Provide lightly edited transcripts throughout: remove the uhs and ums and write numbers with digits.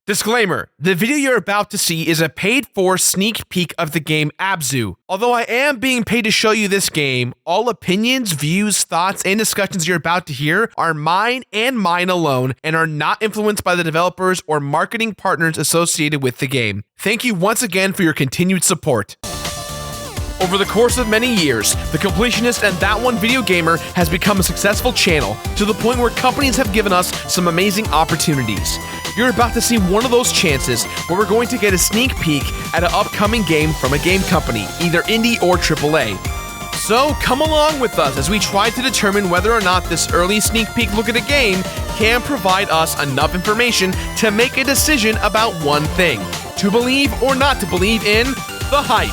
Disclaimer, the video you're about to see is a paid-for sneak peek of the game Abzu. Although I am being paid to show you this game, all opinions, views, thoughts, and discussions you're about to hear are mine and mine alone and are not influenced by the developers or marketing partners associated with the game. Thank you once again for your continued support. Over the course of many years, the Completionist and That One Video Gamer has become a successful channel to the point where companies have given us some amazing opportunities. You're about to see one of those chances where we're going to get a sneak peek at an upcoming game from a game company, either indie or AAA. So come along with us as we try to determine whether or not this early sneak peek look at a game can provide us enough information to make a decision about one thing: to believe or not to believe in the hype.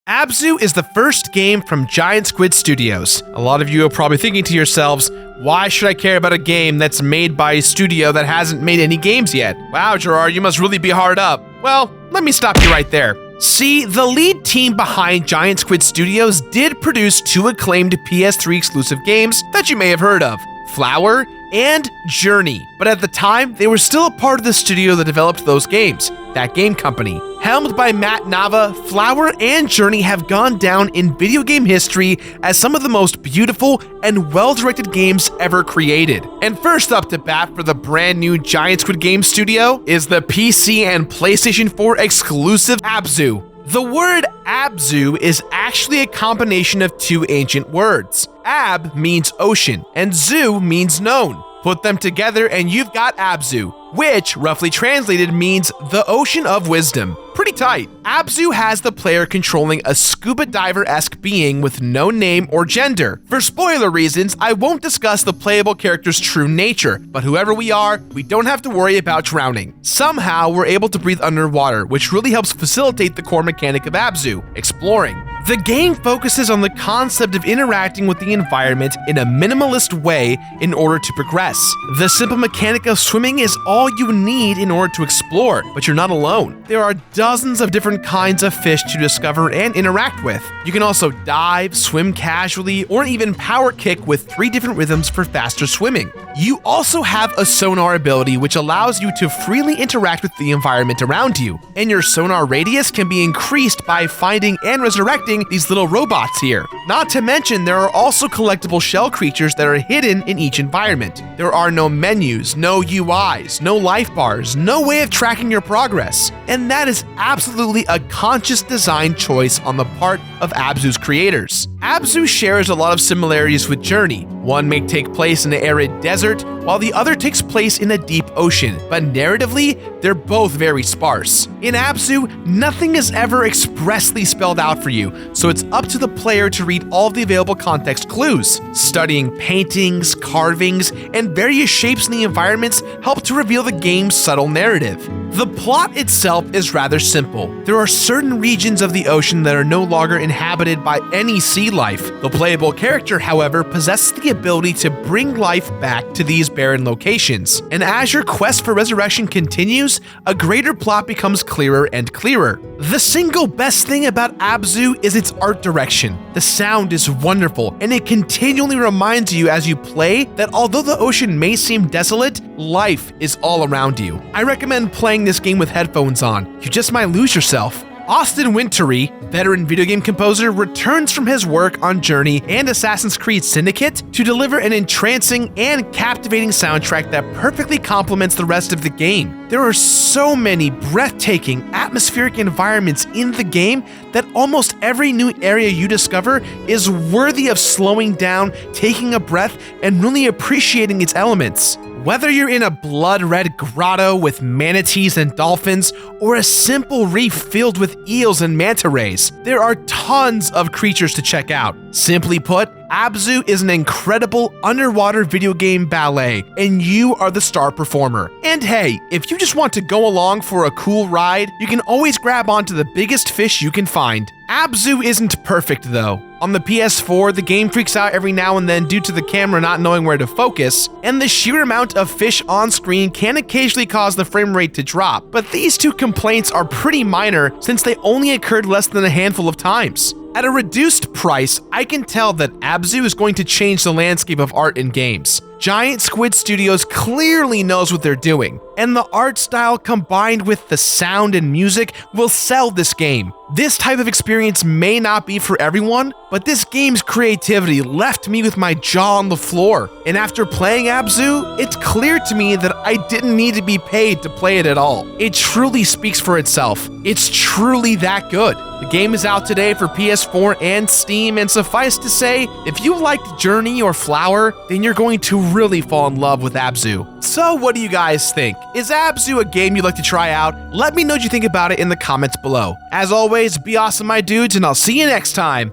Abzu is the first game from Giant Squid Studios. A lot of you are probably thinking to yourselves, why should I care about a game that's made by a studio that hasn't made any games yet? Wow, Gerard, you must really be hard up. Well, let me stop you right there. See, the lead team behind Giant Squid Studios did produce two acclaimed PS3 exclusive games that you may have heard of: Flower and Journey. But at the time, they were still a part of the studio that developed those games, that game company. Helmed by Matt Nava, Flower and Journey have gone down in video game history as some of the most beautiful and well-directed games ever created. And first up to bat for the brand new Giant Squid Game Studio is the PC and PlayStation 4 exclusive Abzu. The word Abzu is actually a combination of two ancient words. Ab means ocean, and Zu means known. Put them together and you've got Abzu, which, roughly translated, means the ocean of wisdom. Pretty tight. Abzu has the player controlling a scuba diver-esque being with no name or gender. For spoiler reasons, I won't discuss the playable character's true nature, but whoever we are, we don't have to worry about drowning. Somehow, we're able to breathe underwater, which really helps facilitate the core mechanic of Abzu: exploring. The game focuses on the concept of interacting with the environment in a minimalist way in order to progress. The simple mechanic of swimming is all you need in order to explore, but you're not alone. There are dozens of different kinds of fish to discover and interact with. You can also dive, swim casually, or even power kick with 3 different rhythms for faster swimming. You also have a sonar ability which allows you to freely interact with the environment around you, and your sonar radius can be increased by finding and resurrecting these little robots here. Not to mention, there are also collectible shell creatures that are hidden in each environment. There are no menus, no UIs, no life bars, no way of tracking your progress. And that is absolutely a conscious design choice on the part of Abzu's creators. Abzu shares a lot of similarities with Journey. One may take place in an arid desert, while the other takes place in a deep ocean, but narratively, they're both very sparse. In Abzu, nothing is ever expressly spelled out for you, so it's up to the player to read all of the available context clues. Studying paintings, carvings, and various shapes in the environments help to reveal the game's subtle narrative. The plot itself is rather simple. There are certain regions of the ocean that are no longer inhabited by any sea life. The playable character, however, possesses the ability to bring life back to these barren locations. And as your quest for resurrection continues, a greater plot becomes clearer and clearer. The single best thing about Abzu is its art direction. The sound is wonderful, and it continually reminds you as you play that although the ocean may seem desolate, life is all around you. I recommend playing this game with headphones on. You just might lose yourself. Austin Wintory, veteran video game composer, returns from his work on Journey and Assassin's Creed Syndicate to deliver an entrancing and captivating soundtrack that perfectly complements the rest of the game. There are so many breathtaking, atmospheric environments in the game that almost every new area you discover is worthy of slowing down, taking a breath, and really appreciating its elements. Whether you're in a blood-red grotto with manatees and dolphins, or a simple reef filled with eels and manta rays, there are tons of creatures to check out. Simply put, Abzu is an incredible underwater video game ballet, and you are the star performer. And hey, if you just want to go along for a cool ride, you can always grab onto the biggest fish you can find. Abzu isn't perfect though. On the PS4, the game freaks out every now and then due to the camera not knowing where to focus, and the sheer amount of fish on screen can occasionally cause the frame rate to drop, but these two complaints are pretty minor since they only occurred less than a handful of times. At a reduced price, I can tell that Abzu is going to change the landscape of art in games. Giant Squid Studios clearly knows what they're doing, and the art style combined with the sound and music will sell this game. This type of experience may not be for everyone, but this game's creativity left me with my jaw on the floor. And after playing Abzu, it's clear to me that I didn't need to be paid to play it at all. It truly speaks for itself. It's truly that good. The game is out today for PS4 and Steam, and suffice to say, if you liked Journey or Flower, then you're going to really fall in love with Abzu. So what do you guys think? Is Abzu a game you'd like to try out? Let me know what you think about it in the comments below. As always, be awesome, my dudes, and I'll see you next time.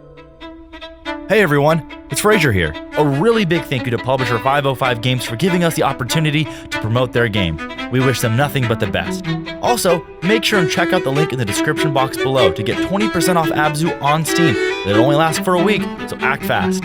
Hey everyone, it's Fraser here. A really big thank you to publisher 505 Games for giving us the opportunity to promote their game. We wish them nothing but the best. Also, make sure and check out the link in the description box below to get 20% off Abzu on Steam. It'll only last for a week, so act fast.